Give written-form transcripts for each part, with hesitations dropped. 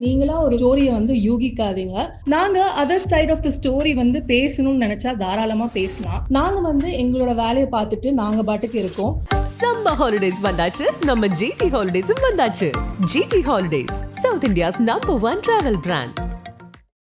நீங்களா ஒரு ஸ்டோரிய யூகிக்காதீங்க. நாங்க other side of the story பேசணும்னு நெனச்சா தாராளமா பேசலாம். நாங்க எங்களோட வேலைய பார்த்துட்டு நாங்க பாட்டுக்கு இருக்கோம். சம்மர் ஹாலிடேஸ் வந்தாச்சு, நம்ம ஜிடி ஹாலிடேஸும் வந்தாச்சு. GT holidays, south India's number 1 travel brand.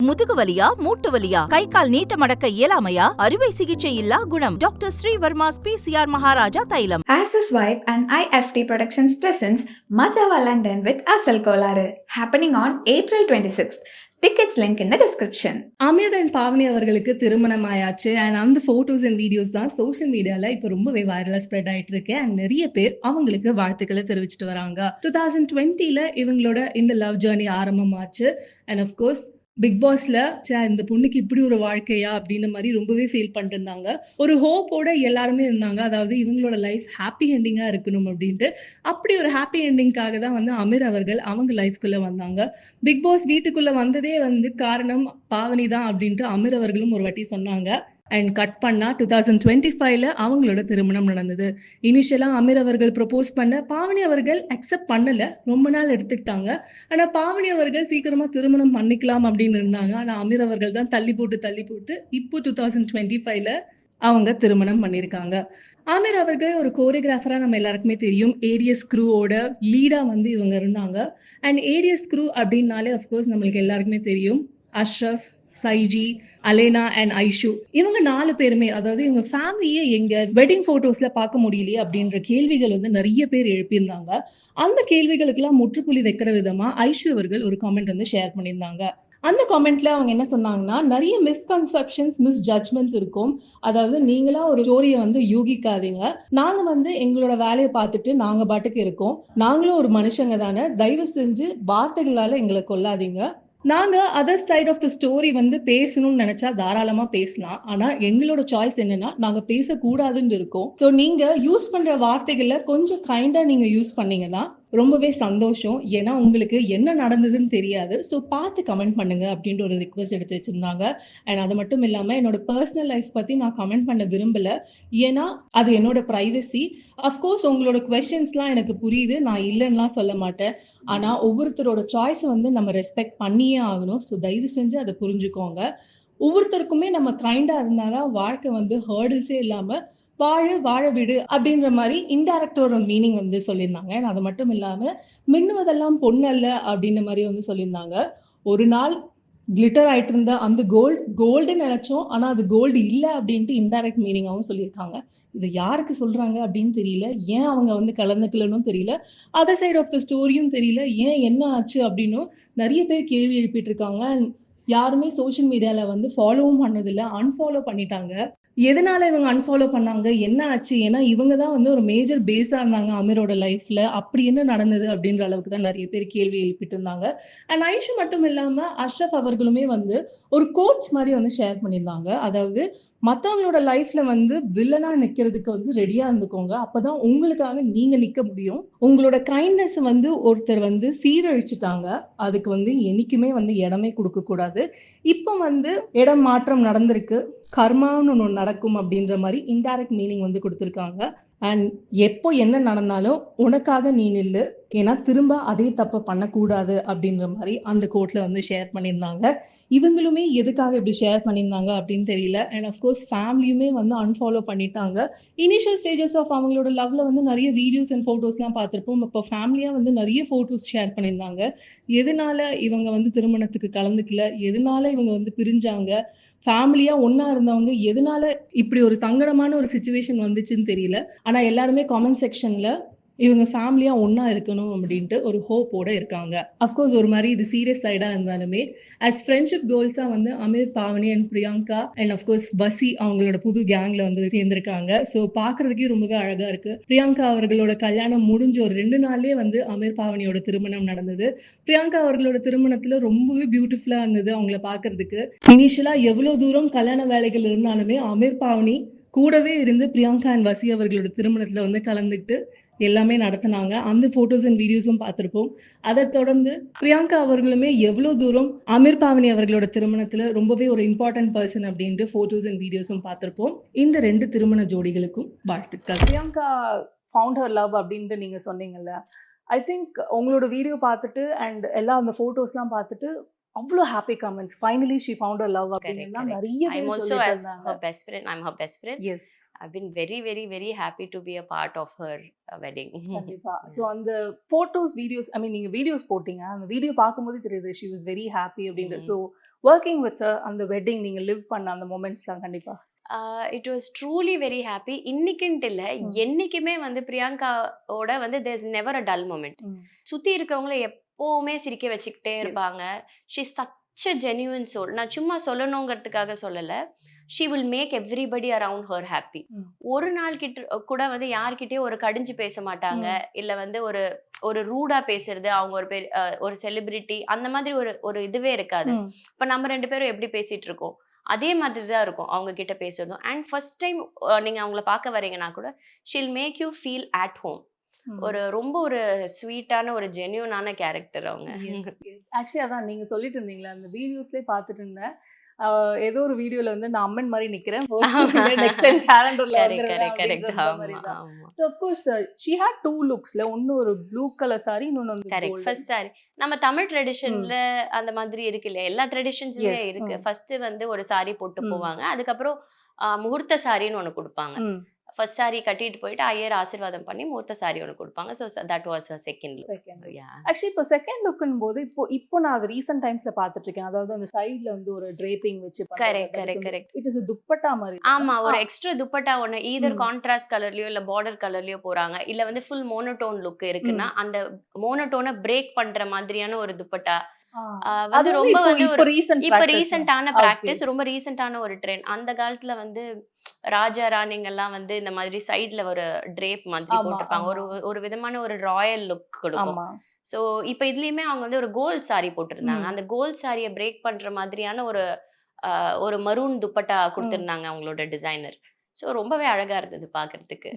முதுகு வலியா, மூட்டு வலியா, கை கால் நீட்ட மடக்க இயலாமையா, அறுவை சிகிச்சை இல்லா குணம். டாக்டர் ஸ்ரீவர்மாஸ் PCR மகாராஜா தைலம். Asus Vibe and IFT Productions presents Majava London with Asal Kolaru, happening on April 26th. Tickets link in the description. Amir and Pavani அவர்களுக்கு திருமணம் ஆயாச்சு. அண்ட் அந்த போட்டோஸ் அண்ட் வீடியோஸ் தான் சோஷியல் மீடியால இப்ப ரொம்பவே வைரலா ஸ்ப்ரெட் ஆயிட்டு இருக்கு. அண்ட் நிறைய பேர் அவங்களுக்கு வாழ்த்துக்களை தெரிவிச்சிட்டு வராங்க. 2020ல இவங்களோட இந்த லவ் ஜேர்னி ஆரம்பமாச்சு. அண்ட் அஃப்கோர்ஸ் பிக் பாஸ்ல இந்த பொண்ணுக்கு இப்படி ஒரு வாழ்க்கையா அப்படின்ற மாதிரி ரொம்பவே ஃபீல் பண்ணிட்டு இருந்தாங்க. ஒரு ஹோப்போட எல்லாருமே இருந்தாங்க. அதாவது இவங்களோட லைஃப் ஹாப்பி எண்டிங்கா இருக்கணும் அப்படின்ட்டு. அப்படி ஒரு ஹாப்பி எண்டிங்காக தான் அமீர் அவர்கள் அவங்க லைஃப்குள்ள வந்தாங்க. பிக் பாஸ் வீட்டுக்குள்ள வந்ததே காரணம் பாவனி தான் அப்படின்ட்டு அமீர் அவர்களும் ஒரு வாட்டி சொன்னாங்க. அண்ட் கட் பண்ணா 2025ல அவங்களோட திருமணம் நடந்தது. இனிஷியலா அமீர் அவர்கள் ப்ரொபோஸ் பண்ண பாவனி அவர்கள் அக்செப்ட் பண்ணல. ரொம்ப நாள் எடுத்துக்கிட்டாங்க. ஆனா பாவனி அவர்கள் சீக்கிரமா திருமணம் பண்ணிக்கலாம் அப்படின்னு இருந்தாங்க. ஆனா அமீர் அவர்கள் தான் தள்ளி போட்டு இப்போ 2025ல அவங்க திருமணம் பண்ணியிருக்காங்க. ஆமீர் அவர்கள் ஒரு கோரியோகிராஃபரா நம்ம எல்லாருக்குமே தெரியும். ஏடிஎஸ் க்ரூவோட லீடா இவங்க இருந்தாங்க. அண்ட் ஏடிஎஸ் க்ரூ அப்படின்னாலே அஃப்கோர்ஸ் நம்மளுக்கு எல்லாருக்குமே தெரியும். அஷ்ரஃப், சைஜி, அலேனா அண்ட் ஐஷு, இவங்க 4 பேருமே, அதாவது இவங்க ஃபேமிலியே எங்க வெட்டிங் போட்டோஸ்ல பார்க்க முடியலையே அப்படின்ற கேள்விகள் நிறைய பேர் எழுப்பியிருந்தாங்க. அந்த கேள்விகளுக்கெல்லாம் முற்றுப்புள்ளி வைக்கிற விதமா ஐஷு அவர்கள் ஒரு காமெண்ட் ஷேர் பண்ணியிருந்தாங்க. அந்த காமெண்ட்ல அவங்க என்ன சொன்னாங்கன்னா, நிறைய மிஸ்கன்செப்ஷன்ஸ், மிஸ் ஜட்ஜ்மெண்ட்ஸ் இருக்கும். அதாவது நீங்களா ஒரு ஸ்டோரியை யூகிக்காதீங்க. நாங்க எங்களோட வேலையை பார்த்துட்டு நாங்க பாட்டுக்கு இருக்கோம். நாங்களும் ஒரு மனுஷங்க தானே. தயவு செஞ்சு வார்த்தைகளால எங்களை கொல்லாதீங்க. நாங்க other side of the story பேசணும்னு நினைச்சா தாராளமா பேசலாம். ஆனா எங்களோட சாய்ஸ் என்னன்னா, நாங்க பேசக்கூடாதுன்னு இருக்கோம். ஸோ நீங்க யூஸ் பண்ற வார்த்தைகளை கொஞ்சம் கைண்டா நீங்க யூஸ் பண்ணீங்கன்னா ரொம்பவே சந்தோஷம். ஏன்னா உங்களுக்கு என்ன நடந்ததுன்னு தெரியாது. ஸோ பார்த்து கமெண்ட் பண்ணுங்க அப்படின்ற ஒரு ரிக்வெஸ்ட் எடுத்து வச்சிருந்தாங்க. அண்ட் அது மட்டும் இல்லாம என்னோட பர்சனல் லைஃப் பத்தி நான் கமெண்ட் பண்ண விரும்பல. ஏன்னா அது என்னோட பிரைவசி. அஃப்கோர்ஸ் உங்களோட கொஸ்டின்ஸ்லாம் எனக்கு புரியுது. நான் இல்லைன்னுலாம் சொல்ல மாட்டேன். ஆனா ஒவ்வொருத்தரோட சாய்ஸை நம்ம ரெஸ்பெக்ட் பண்ணியே ஆகணும். ஸோ தயவு செஞ்சு அதை புரிஞ்சுக்கோங்க. ஒவ்வொருத்தருக்குமே நம்ம கைண்டா இருந்தாதான் வாழ்க்கை ஹேர்டில்ஸே இல்லாம வாழ விடு அப்படின்ற மாதிரி இன்டைரக்டோட மீனிங் சொல்லியிருந்தாங்க. அது மட்டும் இல்லாம மின்னுவதெல்லாம் பொண்ணல்ல அப்படின்ற மாதிரி சொல்லியிருந்தாங்க. ஒரு நாள் கிளிட்டர் ஆயிட்டு இருந்த அந்த கோல்டு நினைச்சோம். ஆனா அது கோல்டு இல்ல அப்படின்ட்டு இன்டைரக்ட் மீனிங்காவும் சொல்லியிருக்காங்க. இது யாருக்கு சொல்றாங்க அப்படின்னு தெரியல. ஏன் அவங்க கலந்துக்கலன்னு தெரியல. அதர் சைட் ஆஃப் த ஸ்டோரியும் தெரியல. ஏன் என்ன ஆச்சு அப்படின்னு நிறைய பேர் கேள்வி எழுப்பிட்டு இருக்காங்க. யாருமே சோஷியல் மீடியால ஃபாலோவும் பண்ணதில்லை, அன்ஃபாலோ பண்ணிட்டாங்க. எதனால இவங்க அன்ஃபாலோ பண்ணாங்க, என்ன ஆச்சு? ஏன்னா இவங்க தான் ஒரு மேஜர் பேஸா இருந்தாங்க அமீரோட லைஃப்ல. அப்படி என்ன நடந்தது அப்படின்ற அளவுக்கு தான் நிறைய பேர் கேள்வி எழுப்பிட்டு இருந்தாங்க. அண்ட் ஐஷு மட்டும் இல்லாம அஷ்ரஃப் அவர்களுமே ஒரு கோட்ஸ் மாதிரி ஷேர் பண்ணியிருந்தாங்க. அதாவது மத்தவங்களோட லைஃப்ல வில்லனா நிக்கிறதுக்கு ரெடியா இருந்துக்கோங்க. அப்பதான் உங்களுக்காக நீங்க நிக்க முடியும். உங்களோட கைண்ட்னஸ் ஒருத்தர் சீரழிச்சிட்டாங்க. அதுக்கு என்னைக்குமே இடமே கொடுக்க கூடாது. இப்போ இடம் மாற்றம் நடந்திருக்கு. கர்மான்னு ஒன்று நடக்கும் அப்படின்ற மாதிரி இன்டைரக்ட் மீனிங் கொடுத்துருக்காங்க. அண்ட் எப்போ என்ன நடந்தாலும் உனக்காக நீ நில்லு. ஏன்னா திரும்ப அதே தப்பை பண்ணக்கூடாது அப்படின்ற மாதிரி அந்த கோட்ல ஷேர் பண்ணியிருந்தாங்க. இவங்களுமே எதுக்காக இப்படி ஷேர் பண்ணியிருந்தாங்க அப்படின்னு தெரியல. அண்ட் அஃப்கோர்ஸ் ஃபேமிலியுமே அன்ஃபாலோ பண்ணிட்டாங்க. இனிஷியல் ஸ்டேஜஸ் ஆஃப் அவங்களோட லவ்ல நிறைய வீடியோஸ் அண்ட் ஃபோட்டோஸ்லாம் பார்த்துருப்போம். இப்போ ஃபேமிலியாக நிறைய ஃபோட்டோஸ் ஷேர் பண்ணியிருந்தாங்க. எதனால இவங்க திருமணத்துக்கு கலந்துக்கல, எதனால இவங்க பிரிஞ்சாங்க, ஃபேமிலியா ஒன்னா இருந்தவங்க எதனால இப்படி ஒரு சங்கடமான ஒரு சிச்சுவேஷன் வந்துச்சுன்னு தெரியல. ஆனா எல்லாருமே காமெண்ட் செக்ஷன்ல இவங்க ஃபேமிலியா ஒன்னா இருக்கணும் அப்படின்ட்டு ஒரு ஹோப்போட இருக்காங்க. அஃப்கோர்ஸ் ஒரு மாதிரி இது சீரியஸ் சைடா இருந்தாலுமே அஸ் ஃப்ரெண்ட்ஷிப் கோல்ஸா Ameer, Pavani and Priyanka and of course Vasi அவங்களோட புது கேங்ல சேர்ந்திருக்காங்க. ஸோ பாக்குறதுக்கே ரொம்பவே அழகா இருக்கு. பிரியங்கா அவர்களோட கல்யாணம் முடிஞ்ச ஒரு 2 நாள்லயே அமீர் பாவனியோட திருமணம் நடந்தது. பிரியங்கா அவர்களோட திருமணத்துல ரொம்பவே பியூட்டிஃபுல்லா இருந்தது அவங்கள பாக்குறதுக்கு. இனிஷியலா எவ்வளவு தூரம் கல்யாண வேலைகள் இருந்தாலுமே அமீர் பாவனி கூடவே இருந்து பிரியங்கா அண்ட் வசி அவர்களோட திருமணத்துல கலந்துக்கிட்டு எல்லாமே நடத்தினாங்க. அந்த போட்டோஸ் அண்ட் வீடியோஸும் பார்த்திருப்போம். அதை தொடர்ந்து பிரியங்கா அவர்களுமே எவ்வளவு தூரம் அமீர் பாவனி அவர்களோட திருமணத்துல ரொம்பவே ஒரு இம்பார்ட்டன்ட் பர்சன் அப்படின்ட்டு போட்டோஸ் அண்ட் வீடியோஸும் பார்த்திருப்போம். இந்த 2 திருமண ஜோடிகளுக்கும் வாழ்த்துக்கள். பிரியங்கா ஃபவுண்ட் ஹர் லவ் அப்படின்ட்டு நீங்க சொன்னீங்கல்ல, ஐ திங்க் உங்களோட வீடியோ பார்த்துட்டு அண்ட் எல்லா அந்த ஃபோட்டோஸ்லாம் பார்த்துட்டு அவ்வளோ happy comments. Finally she found her love Correct, அப்படின்னுலாம் correct. நிறைய I'm பேர் also சொல்லிட்டு as இருந்தாங்க. her best friend. I'm her best friend. Yes I've been very, very, very happy to be a part of her wedding. கண்டிப்பா. So அந்த photos videos ஐ மீன் நீங்கள் videos போட்டீங்க, அந்த வீடியோ பார்க்கும்போது தெரியுது ஷி வாஸ் வெரி ஹாப்பி அப்படின்ட்டு. So working with அந்த wedding நீங்கள் லிவ் பண்ண அந்த மொமெண்ட்ஸ்லாம் கண்டிப்பா It was truly very happy. இன்னைக்குன்ட்டு இல்ல, என்னைக்குமே வந்து பிரியங்காவோட வந்து there's never a dull moment. சுத்தி இருக்கவங்கள எப்பவுமே சிரிக்க வச்சுக்கிட்டே இருப்பாங்க. She's such a genuine soul. நான் சும்மா சொல்லணுங்கிறதுக்காக சொல்லல. She will make everybody around her happy. ஒரு நாள் கிட்ட கூட வந்து யார்கிட்டயும் ஒரு கடிஞ்சு பேச மாட்டாங்க. இல்ல வந்து ஒரு ரூடா பேசுறது, அவங்க ஒரு செலிபிரிட்டி அந்த மாதிரி ஒரு இதுவே இருக்காது. இப்ப நம்ம 2 பேரும் எப்படி பேசிட்டு இருக்கோம் அதே மாதிரி தான் இருக்கும் அவங்க கிட்ட பேசுறதும். அண்ட் ஃபர்ஸ்ட் டைம் நீங்க அவங்கள பார்க்க வரீங்கன்னா கூட she'll make you feel at home. ரொம்ப ஒரு ஸ்வீட்டான ஒரு ஜென்யூனான கேரக்டர் அவங்க. ஆக்சுவலி அதான் நீங்க சொல்லிட்டு இருந்தீங்களா, அந்த வீடியோஸ்லயே பார்த்துட்டு இருந்தேன். ஏதோ ஒரு வீடியோல வந்து நான் அம்மன் மாதிரி நிக்கிறேன், நெக்ஸ்ட் டைம் கேலண்டர்ல correct. So of course she had two looksல, ஒன்னு ஒரு ப்ளூ கலர் சாரி, இன்னொன்னு வந்து கரெக்ட். ஃபர்ஸ்ட் சாரி நம்ம தமிழ் ட்ரெடிஷன்ல அந்த மாதிரி இருக்கு இல்ல, எல்லா ட்ரெடிஷன்ஸ்லயே இருக்கு. ஃபர்ஸ்ட் வந்து ஒரு சாரி போட்டு போவாங்க, அதுக்கப்புறம் முகூர்த்த சாரின்னு ஒண்ணு கொடுப்பாங்க. ஃபர்ஸ்ட் சாரி கட்டிட்டு போயிட்டு ஐயர் ஆசீர்வாதம் பண்ணி முகூர்த்த சாரி ஒன்று கொடுப்பாங்க. So that was second look. Actually இப்போ செகண்ட் லுக்குன்னு போது இப்போ நான் அது ரீசெண்ட் டைம்ஸ்ல பார்த்துட்டு இருக்கேன். அதாவது அந்த சைடுல வந்து ஒரு ட்ரேப்பிங் வச்சு கரெக்ட். இட் இஸ் துப்பட்டா மாதிரி. ஆமா, ஒரு எக்ஸ்ட்ரா துப்பட்டா ஒன்று ஈதர் கான்ட்ராஸ்ட் கலர்லயோ இல்ல பார்டர் கலர்லயோ போறாங்க, இல்ல வந்து ஃபுல் மோனோடோன் லுக் இருக்குன்னா அந்த மோனோடோனை பிரேக் பண்ற மாதிரியான ஒரு துப்பட்டா வந்து ரொம்ப வந்து இப்ப ரீசெண்டான பிராக்டிஸ், ரொம்ப ரீசெண்டான ஒரு ட்ரெண்ட். அந்த காலத்துல வந்து ராஜா ராணிங்கெல்லாம் வந்து இந்த மாதிரி சைட்ல ஒரு ட்ரேப் மாதிரி போட்டிருப்பாங்க, ஒரு விதமான ஒரு ராயல் லுக் கொடுக்கும். சோ இப்ப இதுலயுமே அவங்க வந்து ஒரு கோல்ட் சாரி போட்டிருந்தாங்க. அந்த கோல்ட் சாரியை பிரேக் பண்ற மாதிரியான ஒரு மரூன் துப்பட்டா கொடுத்திருந்தாங்க அவங்களோட டிசைனர். ஸோ ரொம்பவே அழகா இருந்தது பாக்குறதுக்கு.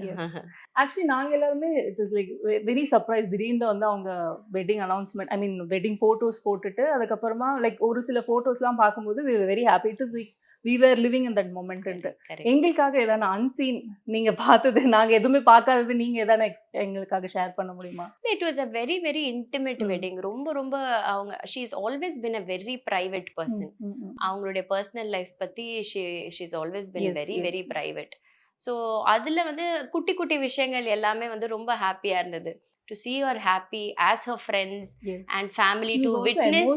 ஆக்சுவலி நாங்க எல்லாருமே it is like very surprise. திடீர்னு வந்து அவங்க வெட்டிங் அனௌன்ஸ்மெண்ட், ஐ மீன் வெட்டிங் போட்டோஸ் போட்டுட்டு அதுக்கப்புறமா லைக் ஒரு சில போட்டோஸ்லாம் பார்க்கும்போது we were very happy. It is we were living in that moment. எங்களுக்காக ஏதான அன்சீன் நீங்க பார்த்தது, நாங்க எதுவுமே பார்க்காதது நீங்க ஏதான எங்களுக்காக ஷேர் பண்ண முடியுமா? It was a very very intimate wedding. ரொம்ப அவங்க she has always been a very private person. அவங்களுடைய பர்சனல் லைஃப் பத்தி she has always been very very private. So அதுல வந்து குட்டி குட்டி விஷயங்கள் எல்லாமே வந்து ரொம்ப ஹாப்பியா இருந்தது. To see her happy as her friends and family to witness.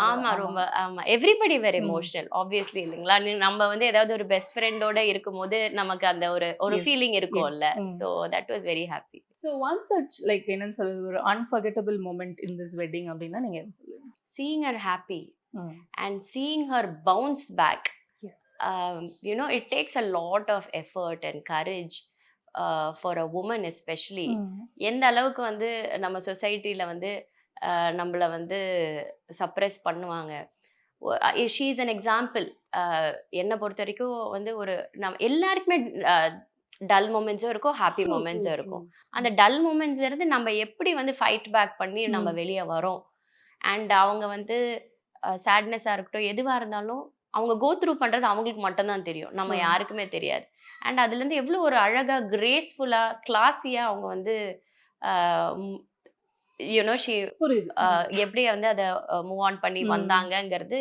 ஆமா, ரொம்ப ஆமா, everybody were emotional obviously இல்லைங்களா. நம்ம வந்து ஏதாவது ஒரு பெஸ்ட் ஃப்ரெண்டோட இருக்கும்போது நமக்கு அந்த ஒரு ஃபீலிங் இருக்கும்ல. So that was very happy. So one such like என்னன்னு சொல்றது, ஒரு unforgettable moment in this wedding அப்படின்னா நீங்க என்ன சொல்லுவீங்க? Seeing her happy and seeing her bounce back. You know, it takes a lot of effort and courage for a woman especially. எந்த அளவுக்கு வந்து நம்ம சொசைட்டில வந்து நம்மள வந்து சப்ரஸ் பண்ணுவாங்க. she is an example. என்ன பொறுத்த வரைக்கும் வந்து நம்ம எல்லாருக்குமே டல் மூமெண்ட்ஸும் இருக்கும், ஹாப்பி மூமெண்ட்ஸும் இருக்கும். அந்த டல் மூமெண்ட்ஸ்ல இருந்து நம்ம எப்படி வந்து ஃபைட் பேக் பண்ணி நம்ம வெளியே வரோம். அண்ட் அவங்க வந்து சேட்னஸா இருக்கட்டும் எதுவா இருந்தாலும் அவங்க கோ த்ரூ பண்றது அவங்களுக்கு மட்டும்தான் தெரியும், நம்ம யாருக்குமே தெரியாது. அண்ட் அதுல இருந்து எவ்வளவு ஒரு அழகா கிரேஸ்ஃபுல்லா கிளாஸியா அவங்க வந்து யூனோ எப்படி வந்து அதை மூவ் ஆன் பண்ணி வந்தாங்கங்கிறது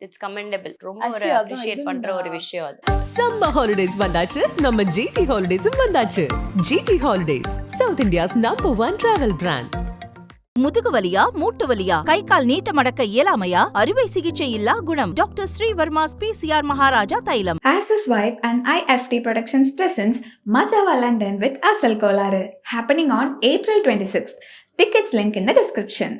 இட்ஸ் கமெண்டபிள். ரொம்ப ஒரு அப்ரிஷியேட் பண்ற ஒரு விஷயம் அது. சம்மர் ஹாலிடேஸ் வந்தாச்சு, நம்ம ஜிடி ஹாலிடேஸும் வந்தாச்சு. GT holidays, south India's #1 travel brand. முதுகு வலியா, மூட்டு வலியா, கை கால் நீட்ட மடக்க இயலாமையா, அறுவை சிகிச்சை இல்லா குணம். டாக்டர் ஸ்ரீவர்மாஸ் PCR மகாராஜா தைலம். Access Vibe and IFT Productions presents Majava London with Asal Kolare, happening on April 26th. Tickets link in the description.